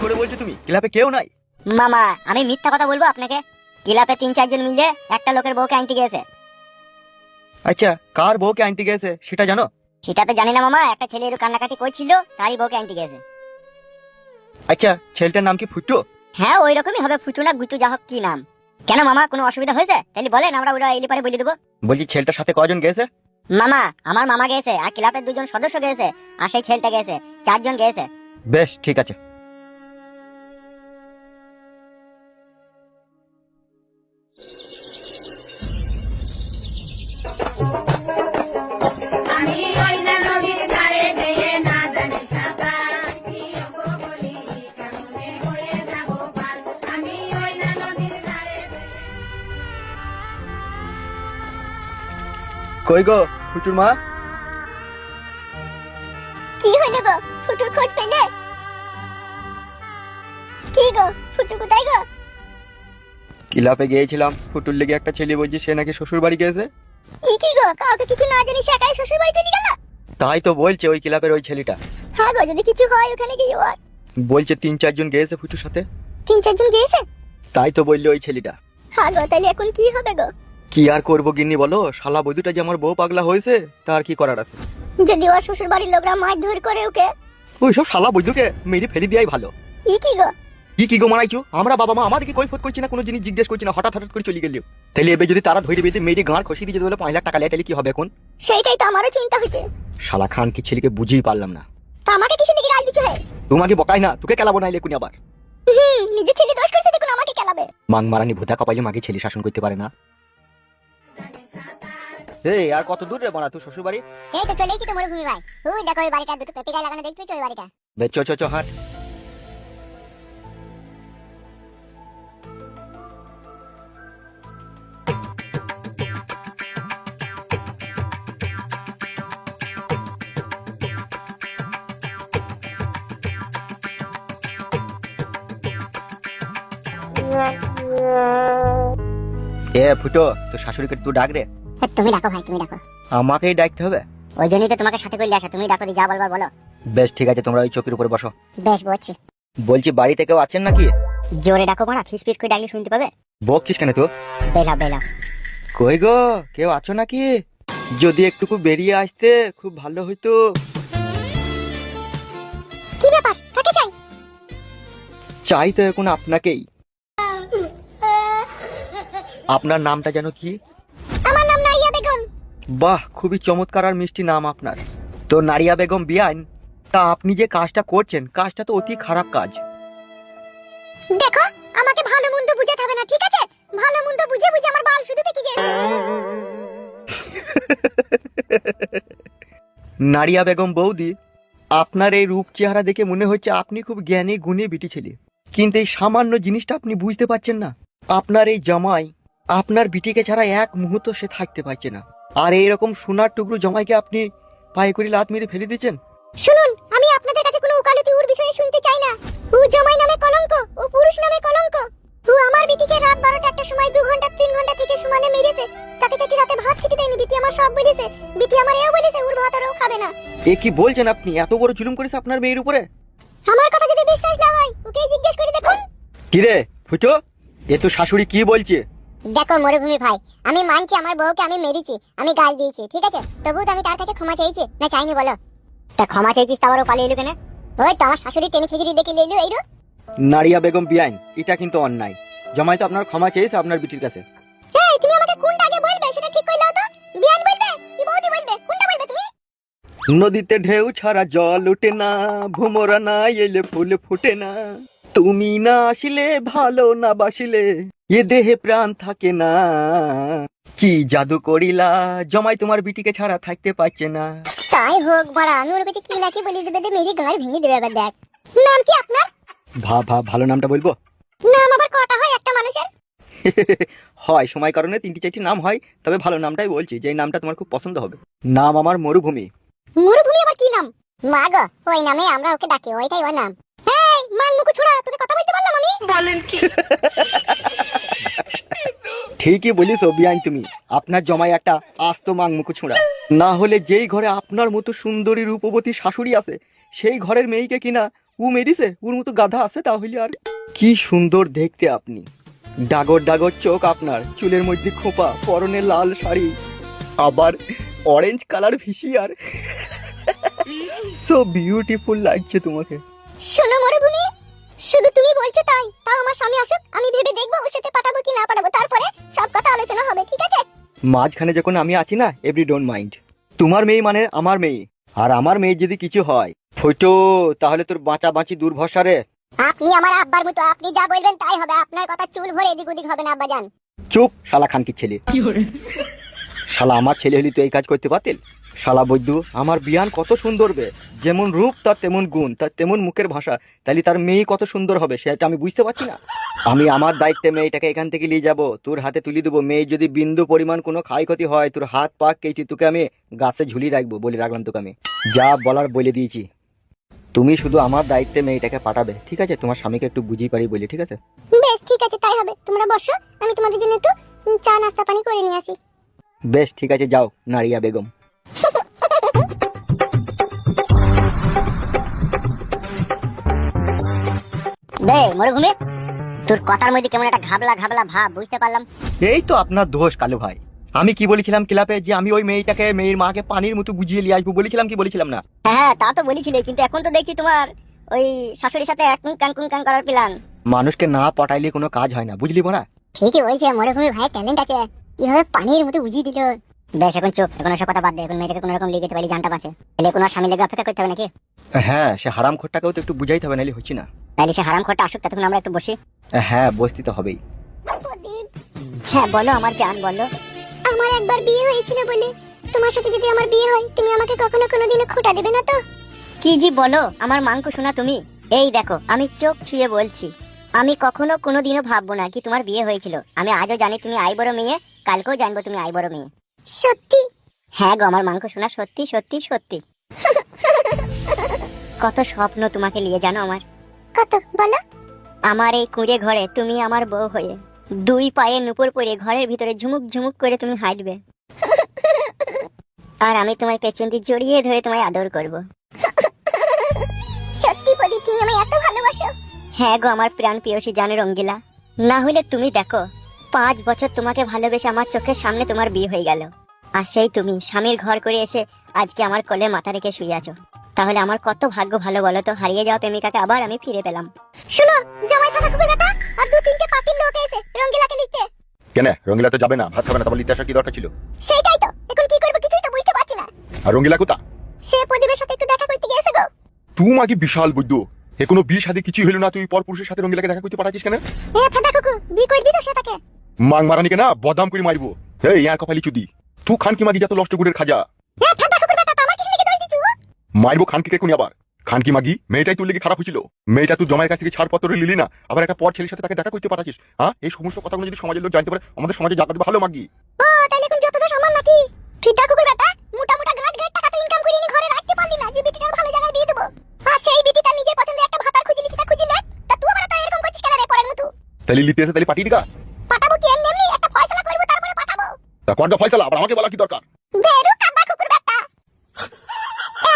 করে বলছো তুমি ক্লাবে কেউ নাই? মামা আমি মিথ্যা কথা বলবো আপনাকে? ক্লাবে 3-4 জন মিলে একটা লোকের বউকে আনতে গিয়েছে। আচ্ছা, কার বউকে আনতে গেছে সেটা জানো? সেটা তো জানি না মামা, একটা ছেলে একটু কান্নাকাটি করছিল, তারই বউকে আনতে গিয়েছে। আচ্ছা, ছেলেটার নাম কি ফুটু? হ্যাঁ ওই রকমই হবে, ফুটু না গুটু যা হোক কি নাম। কেন মামা কোনো অসুবিধা হয়েছে? তাহলে বলেন, আমরা ওরা এলি পারে বলে দেবো। বলছি ছেলেটার সাথে কজন গেছে? মামা আমার মামা গেছে, আর ক্লাবের 2 জন সদস্য গেছে, আর সেই ছেলেটা গেছে, 4 জন গেছে। বেশ ঠিক আছে। কই গো ফুটুর মা? কি হলো গো, ফুটুর খোঁজ পেলে? কি গো ফুটু কোথায় গো? ক্লাবে গিয়েছিলাম, ফুটুর লেগে একটা ছেলে বলছি সে নাকি শ্বশুর বাড়ি গেছে। ই কি গো, কাউকে কিছু না জানি সে একাই শ্বশুর বাড়ি চলে গেল? তাই তো বলছে ওই ক্লাবের ওই ছেলেটা। হ্যাঁ গো, যদি কিছু হয় ওখানে গিয়ে ওর বলছে 3-4 জন গেছে ফুটুর সাথে। 3-4 জন গেছে? তাই তো বললো ওই ছেলেটা। হ্যাঁ গো, তাহলে এখন কি হবে গো? কি আর করবো গিন্নি বলো, শালা বধুটা যে আমার বউ পাগলা হয়েছে তার কি করার আছে। যদি ওর শ্বশুর বাড়ির লোকরা মারধর করে ওকে? ওইসব শালা বধুকে মেরে ফেলে দেওয়াই ভালো। ই কি গো? কি গো মারাইছো? আমরা বাবা মা আমাদেরকে কৈফত করছি না, কোনো জিনিস জিজ্ঞেস করছি না, হঠাৎ করে চলে গেল। তাহলে এবার যদি তারা ধরে বেঁধে মেরে গাঁড় খসিয়ে দিয়ে বলে 5 লাখ টাকা নেয়, তাহলে কি হবে এখন? সেইটাই তো আমারও চিন্তা হচ্ছে। শালা খান কি ছেলেকে বুঝেই পারলাম না। তা আমাকে কিছু লিখে গাল দিছো হে? তোমাকে বকাই না, তোকে কেলাবো না এলেকুনি আবার। নিজে ছেলে দোষ করছে দেখুন আমাকে কেলাবে। মাং মারানি ভূতা কপাইলে মাকে ছেলে শাসন করতে পারে না। এই আর কত দূর রে বানা তুই শ্বশুর বাড়ি? এই তো চলেইছি তো মরুভূমি ভাই। ওই দেখো ওই বাড়িটা, দুটো পেঁপে গাছ লাগানো দেখতেছো ওই বাড়িটা? বে চ হাট। এ ফুটো, তো শাশুড়িকে তুই ডাক রে। তুমি ডাকো ভাই, তুমি ডাকো। আমাকেই ডাকতে হবে? ওই জন্যই তো তোমাকে সাথে করে আসা, তুমি ডাকো, যা বলবার বলো। বেশ ঠিক আছে, তোমরা ওই চৌকির উপরে বসো। বেশ বলছি। বলছি বাড়িতে কেউ আছেন নাকি? জোরে ডাকো মারা, ফিস ফিস করে ডাকলে শুনতে পাবে। বকছিস কেন তুই? বেলা বেলা। কই গো, কেউ আছো নাকি? যদি একটুকু বেরিয়ে আসতে খুব ভালো হইতো। কি ব্যাপার, কাকে চাই? চাই তো এখন আপনাকেই। আপনার নামটা যেন কি? আমার নাম নারিয়া বেগম। বাহ, খুবই চমৎকার আর মিষ্টি নাম আপনার। তো নারিয়া বেগম বিয়ান, তা আপনি যে কাজটা করছেন কাজটা তো অতি খারাপ কাজ। দেখো আমাকে ভালো মন্দ বুঝাতে হবে না, ঠিক আছে? ভালো মন্দ বুঝে বুঝে আমার বাল শুধু পেকে গেছে। নারিয়া বেগম বৌদি, আপনার এই রূপ চেহারা দেখে মনে হচ্ছে আপনি খুব জ্ঞানী গুণী বিটি ছেলে, কিন্তু এই সামান্য জিনিসটা আপনি বুঝতে পারছেন না। আপনার এই জামাই আপনার বিটিকে ছাড়া এক মুহূর্ত সে থাকতে পারছে না, আর এইরকম সোনার টুকরো জামাইকে আপনি পায়ে করে লাত মেরে ফেলে দিচ্ছেন। শুনুন, আমি আপনাদের কাছে কোনো উকালতি ওর বিষয়ে শুনতে চাই না। ও জামাই নামে কলঙ্ক, ও পুরুষ নামে কলঙ্ক। ও আমার বিটিকে রাত 12টা একটা সময় 2 ঘন্টা 3 ঘন্টা থেকে সমানে মেরেছে। তাকে তাকে রাতে ভাত খেতে দেয়নি, বিটি আমার সব বলেছে। বিটি আমার এও বলেছে ওর ভাত আর ও খাবে না। এ কি বলছেন আপনি? এত বড় জুলুম করেছে আপনার মেয়ের উপরে? আমার কথা যদি বিশ্বাস না হয় ওকে জিজ্ঞেস করে দেখুন। কি রে ফুটো, এ তো শাশুড়ি কি বলছে? দেখো মরুভূমি ভাই, আমি মানছি আমার বউকে আমি মেরেছি, আমি গাল দিয়েছি, ঠিক আছে? তবুও তো আমি তার কাছে ক্ষমা চাইছি না চাইনি বলো? তা ক্ষমা চাইছিস তা আবারও পালিয়ে এলো কেন? ওই তো আমার শাশুড়ি টেনে ছিঁড়ি দেখে এলো এইরো। নারিয়া বেগম বিয়ান, এটা কিন্তু অন্যায়। জামাই তো আপনার ক্ষমা চেয়েছে আপনার বিটির কাছে। এই তুমি আমাকে কোনটা আগে বলবে সেটা ঠিক করে নাও তো। বিয়ান বলবে কি বৌদি বলবে, কোনটা বলবে তুমি? নদীতে ঢেউ ছাড়া জল ওঠে না, ভোমরা না এলে ফুল ফোটে না, তুমি না আসলে ভালো না বাসিলে এ দেহে প্রাণ থাকে না। কি জাদু করিলা, জমাই তোমার বিটিকে ছাড়া থাকতে পারছে না। তাই হোক বাড়া, আমি ওর কাছে কি নাকি বলি দেবে, মেরি গাল ভেঙে দেবে। আবার দেখ, নাম কি আপনার? ভালো নামটা বলবো? নাম আবার কটা হয় একটা মানুষের? হয় সময় কারণে 3-4টি নাম হয়, তবে ভালো নামটাই বলছি, যে নামটা তোমার খুব পছন্দ হবে। নাম আমার মরুভূমি। মরুভূমি আবার কি নাম? মা গো, ওই নামে আমরা ওকে ডাকি, ওইটাই ওর নাম। এই মান মুখ ছোড়া, তোকে কথা বলতে বললাম আমি? বলেন কি? ঠিকই বলিস বিয়ান তুমি, আপনার জমাই একটা আস্ত মাংমুখ ছোঁড়া। না হলে যেই ঘরে আপনার মতো সুন্দরী রূপবতী শাশুড়ি আছে সেই ঘরের মেয়েকে কিনা ও মেরিছে, ওর মতো গাধা আছে তাহলে আর। কি সুন্দর দেখতে আপনি, ডাগর ডাগর চোখ আপনার, চুলের মধ্যে খোপা, পরনে লাল শাড়ি, আবার অরেঞ্জ কালার ভিসিয়ার। সো বিউটিফুল লাগছে তোমাকে। শোনো মরুভূমি, শুধু তুমি বলছো তাই, তাও আমার স্বামী আসুক, আমি ভেবে দেখবো ওর সাথে পাঠাবো কি না পাঠাবো, তারপরে সব কথা আলোচনা হবে, ঠিক আছে? মাঝখানে যখন আমি আছি না, এভরি ডোন্ট মাইন্ড। তোমার মেয়ে মানে আমার মেয়ে, আর আমার মেয়ে যদি কিছু হয় ফুটো, তাহলে তোর বাঁচা বাঁচি দুর্ভরসা রে। আপনি আমার আব্বার মতো, আপনি যা বলবেন তাই হবে, আপনার কথা চুল ভরে এদিক ওদিক হবে না আব্বাজান। চুপ শালা খানকির ছেলে। শালা আমার ছেলে হলি তো এই কাজ করতে পারতেন? শালা বৈদ্য, আমার বিয়ান কত সুন্দর বে, যেমন রূপ তার তেমন গুণ, তার তেমন মুখের ভাষা, তাহলে তার মেয়ে কত সুন্দর হবে সেটা আমি বুঝতে পারছি না। আমি আমার দায়িত্বে মেয়েটাকে এখান থেকে নিয়ে যাব, তোর হাতে তুলে দেবো। মেয়ে যদি বিন্দু পরিমাণ কোনো ক্ষয়ক্ষতি হয়, তোর হাত পা কেটে তোকে আমি গাছে ঝুলিয়ে রাখবো, বলে রাখলাম তোকে আমি। যা বলার বলে দিয়েছি, তুমি শুধু আমার দায়িত্বে মেয়েটাকে পাঠাবে, ঠিক আছে? তোমার স্বামীকে একটু বুঝিয়ে পারি বলি, ঠিক আছে? বেশ ঠিক আছে, তাই হবে। তোমরা বসো, আমি তোমাদের জন্য একটু চা নাস্তা পানি করে নিয়ে আসি। বেশ ঠিক আছে, যাও নারিয়া বেগম। বে মরুভূমি, তোর কথার মধ্যে কেমন একটা ঘাবলা ঘাবলা ভাব, বুঝতে পারলাম। এই তো আপনার দোষ কালু ভাই। আমি কি বলেছিলাম ক্লাবে, যে আমি ওই মেয়েটাকে, মেয়ের মাকে পানির মতো বুঝিয়ে নিয়ে আসবো, বলেছিলাম কি বলেছিলাম না? হ্যাঁ তা তো বলেছিলে, কিন্তু এখন তো দেখছি তোমার ওই শাশুড়ির সাথে কুং কাং করার প্ল্যান। মানুষকে না পটাইলে কোনো কাজ হয় না, বুঝলি বোনা? ঠিকই বলছে, মরুভূমি ভাই ট্যালেন্ট আছে, কিভাবে পানির মতো বুঝিয়ে দিল। বেশ এখন চুপ, এখন ওসব কথা বাদ দে, এখন মেয়েটাকে কোনো রকম লিখে দিতে পারলি জানটা বাঁচে, তাহলে কোনো স্বামী লেগে অপেক্ষা করতে হবে নাকি? হ্যাঁ, সে হারাম খোরটাকেও তো একটু বুঝাইতে হবে, নাহলে হচ্ছে না। তাহলে সে হারাম খোরটা আসুক, ততক্ষণ আমরা একটু বসি। হ্যাঁ, বসতে তো হবেই। হ্যাঁ বলো আমার জান, বলো। আমার একবার বিয়ে হয়েছিল বলে তোমার সাথে যদি আমার বিয়ে হয়, তুমি আমাকে কখনো কোনোদিনও খোঁটা দেবে না তো? কি জি বলো আমার মাংকু শোনা তুমি। এই দেখো, আমি চোখ ছুঁয়ে বলছি, আমি কখনো কোনোদিনও ভাববো না কি তোমার বিয়ে হয়েছিল। আমি আজও জানি তুমি আই বড় মেয়ে, কালকেও জানবো তুমি আই বড় মেয়ে। সত্যি? হ্যাঁ গো আমার মাংকু শোনা, সত্যি সত্যি সত্যি। কত স্বপ্ন তোমাকে নিয়ে জানো আমার। কত বলো। আমার এই কুঁড়ে ঘরে তুমি আমার বউ হয়ে, দুই পায়ে নুপুর পরে ঘরের ভিতরে ঝুমুক ঝুমুক করে তুমি হাঁটবে, আর আমি তোমায় পেছন দিয়ে জড়িয়ে ধরে তোমায় আদর করব। সত্যি বলি, তুমি আমায় এত ভালোবাসো? হ্যাঁ গো আমার প্রাণ প্রিয়সী জানে রঙ্গিলা। না হলে তুমি দেখো, 5 বছর তোমাকে ভালোবেসে আমার চোখের সামনে তোমার বিয়ে হয়ে গেল, আর সেই তুমি স্বামীর ঘর করে এসে আজকে আমার কোলে মাথা রেখে শুয়ে আছো। তাহলে আমার কত ভাগ্য ভালো বলো তো, হারিয়ে যাওয়া প্রেমিকাকে আবার আমি ফিরে পেলাম। শুনো জামাই থাকা কুকুর বেটা, আর 2-3টে পাখির লোক এসে রঙ্গিলাকে লিখতে। কেন রঙ্গিলা তো যাবে না, ভাত খাবে না, তাহলে লিখতে আসার কি দরকার ছিল? সেটাই তো, এখন কি করব কিছুই তো বুঝতে পারছি না। আর রঙ্গিলা কোথা? সে প্রদীপের সাথে একটু দেখা করতে গিয়েছে গো। তুই মাকে বিশাল বুদ্ধ, এ কোনো বিয়ে শাদী কিছুই হলো না, তুই পর পুরুষের সাথে রঙ্গিলাকে দেখা করতে পাঠাচ্ছিস কেন? এ ফাদা কুকুর, বি করবি তো সেটাকে? মাং মারানিকে না বদাম করে মারবো। এই ইয়া কপালি চুদি, তুই খানকি মাগি যত লষ্ট গুড়ের খাজা। এ ফাদা কুকুর বেটা, তোমার কিছু লিখে দই দিছু? মারবো খানকিকে কোনি আবার। খানকি মাগি মেয়েটাই তোর লেগে খারাপ হয়েছিল, মেয়েটা তুই জমায়ের কাছ থেকে ছাড়পত্র লিলি না, আবার একটা পর ছেলের সাথে তাকে দেখা করতে পাঠাচ্ছিস। হ্যাঁ, এই সমস্ত কথাগুলো যদি সমাজের লোক জানতে পারে, আমাদের সমাজে জাকাত ভালো মাগি। ও তাইলে এখন যত দোষ আমার নাকি? ফিদা কুকুর বেটা, মোটা মোটা গাট গাট টাকা তো ইনকাম করে নি ঘরে রাখতে পারলি না, যে বিটিটার ভালো জায়গায় বিয়ে দেবো, আর সেই বিটি তার নিজের পছন্দের একটা ভাতার খুঁজে লিখতে খুঁজিলে, তা তুই আবার তো এরকম করছিস কেন রে পরের মতো? তাহলে লিতে এসে তাহলে পাঠিয়ে দিগা। পাঠাবো কি এমনি এমনি? একটা ফয়সালা করবো তারপরে পাঠাবো। তা করগা ফয়সালা, আবার আমাকে বলা কি দরকার? বেরু কাদা কুকুর বেটা,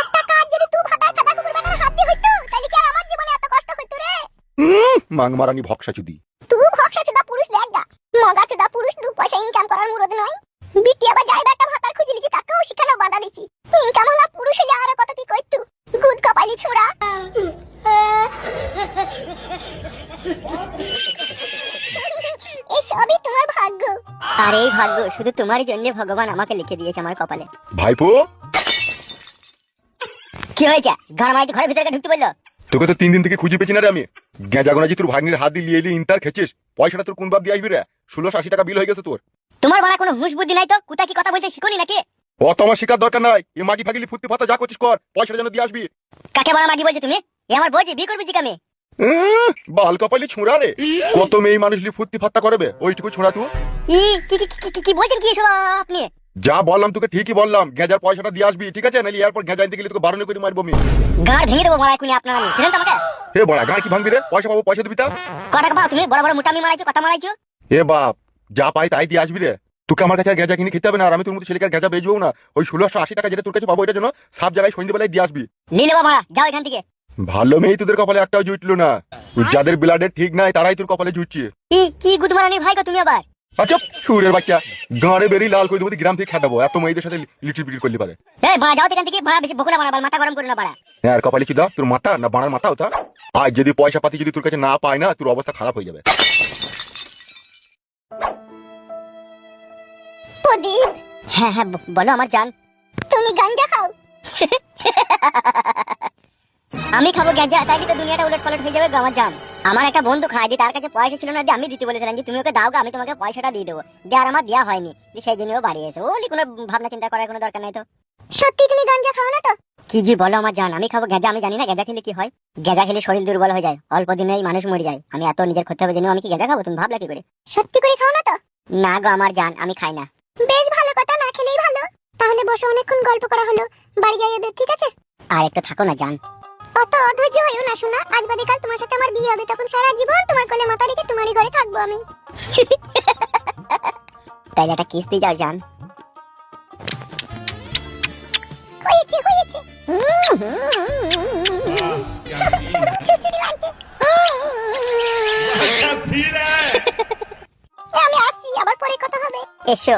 একটা কাজ যদি তুই ভাতার কাদা কুকুর বেটার হাত দিয়ে হইতো, তাহলে কি আর আমার জীবনে এত কষ্ট হইতো রে? মাং মারানি ভক্সা চুদি। তুই ভক্সা চোদা পুরুষ দেখ গা, মগা চোদা পুরুষ 2 পয়সা ইনকাম করার মুরদ নয়। বিটি আবার যাইবা একটা ভাতার খুঁজে লিখি, তাকেও শিখানো বাধা দিছি। ইনকাম হলা পুরুষ হইয়া আর কত কি কইতু, গুদ কপালি ছোড়া। এই সবই তোমার ভাগ্য, আর এই ভাগ্য শুধু তোমার জন্য ভগবান আমাকে লিখে দিয়েছে আমার কপালে। ভাইপো কি হয়েছে? ঘর মাইতে ঘরের ভিতরে ঢুকতে বললো? তোকে তো 3 দিন থেকে খুঁজে পেছি না রে আমি। গেঁজাগোনা যে তোর ভাগ্নির হাত দিয়ে লিয়ে এলি ইন্টার খেছিস, পয়সাটা তোর কোন বাপ দিয়ে আসবি রে? 1680 টাকা বিল হয়ে গেছে তোর। তোমার বলা কোনো হুঁশ বুদ্ধি নাই তো? কোথা কি কথা বলতে শিখুনি নাকি? অত আমার শিকার দরকার নাই, এই মাগি ফাগিলি ফুর্তি ফাতা যা করছিস কর, পয়সাটা যেন দিয়ে আসবি। কাকে বলা মাগি বলছো তুমি? এ আমার বউজি, বিয়ে করবি জিকামে? বাল কপালি ছোঁড়া রে, কত মেয়ে মানুষলি ফুর্তি ফাত্তা করবে, ওইটুকু ছোঁড়া তুই? ই কি কি কি কি বলছেন কি এসব আপনি? যা বললাম তোকে ঠিকই বললাম, গেঁজার পয়সাটা দিয়ে আসবি, ঠিক আছে? নাহলে এরপর গেঁজা আনতে গেলে তোকে বারণ করে মারবো আমি। গাড় ভেঙে দেবো মারাই কুনি আপনার, আমি চিনেন তো আমাকে? হে বড়া গাঁ কি ভাঙবি রে? পয়সা পাবো, পয়সা দিবি তা। কটা পাও তুমি? বড় বড় মুটামি মারাইছো, কথা মারাইছো। এ বাপ, যা পাই তাই দিয়ে আসবি রে। তোকে আমার কাছে আর গেঁজা কিনে খেতে হবে না, আর আমি তোর মতো ছেলেকে আর গেঁজা বেচবো না। ওই 1680 টাকা যেটা তোর কাছে পাবো, এটা জন্য সব জায়গায় সন্ধ্যেবেলায় দিয়ে আসবি। লিলে বাবা, যাও এখান থেকে। ভালো মেয়ে তোদের কপালে একটাও জুটলো না। যাদের ব্লাডের ঠিক নাই তারাই তোর কপালে জুটছে। কি গুদমারানির ভাই গো তুমি আবার? আচ্ছা সুরের বাচ্চা, গাঁড়ে বেরিয়ে লাল করে দেবো, গ্রাম থেকে খেটাবো। এত মেয়েদের সাথে লিটিল পিটিল করলে পারে। এই বাড়া যাও এখান থেকে, বাড়া বেশি বকুলা বাড়া, মাথা গরম করে না বাড়া। হ্যাঁ, আর কপালে কি দা তোর মাথা না বাড়ার মাথা ওটা? আর যদি পয়সা পাতি যদি তোর কাছে না পায় না, তোর অবস্থা খারাপ হয়ে যাবে। প্রদীপ। হ্যাঁ হ্যাঁ বলো আমার জান। তুমি গাঞ্জা খাও? আমি খাবো গাঞ্জা, তাই তো দুনিয়াটা উলট পালট হয়ে যাবে গো আমার জান। আমার একটা বন্ধু খায়, তার কাছে পয়সা ছিল না, আমি দিতে বলেছিলাম যে তুমি ওকে দাও গা, আমি তোমাকে পয়সাটা দিয়ে দেবো। আর আমার দেওয়া হয়নি, সেই জন্য ও বাড়িয়েছে। ওলি কোনো ভাবনা চিন্তা করার কোনো দরকার নাই তো। সত্যি তুমি গাঞ্জা খাও না তো? কি জি বলো আমার জান, আমি খাবো গাঁজা? আমি জানি না গাঁজা খেলে কি হয়। গাঁজা খেলে শরীর দুর্বল হয়ে যায়, অল্প দিনেই মানুষ মরে যায়। আমি এত নিজের ক্ষতি হবে জেনেও আমি কি গাঁজা খাবো? তুমি ভাবলা কি করে? সত্যি করে খাও না তো? না গো আমার জান, আমি খাই না। বেশ ভালো কথা, না খেলেই ভালো। তাহলে বসে অনেকক্ষণ গল্প করা হলো, বাড়ি যাই এবার, ঠিক আছে? আর একটু থাকো না জান। অত অধৈর্য হইও না শোনা, আজ বাদে কাল তোমার সাথে আমার বিয়ে হবে, তখন সারা জীবন তোমার কোলে মাথা রেখে তোমারই ঘরে থাকবো আমি। তাই একটা কিস দিয়ে যাও জান। হয়েছে হয়েছে। সুশ্রী লাগছে। আমি আসি, আবার পরে কথা হবে। এসো।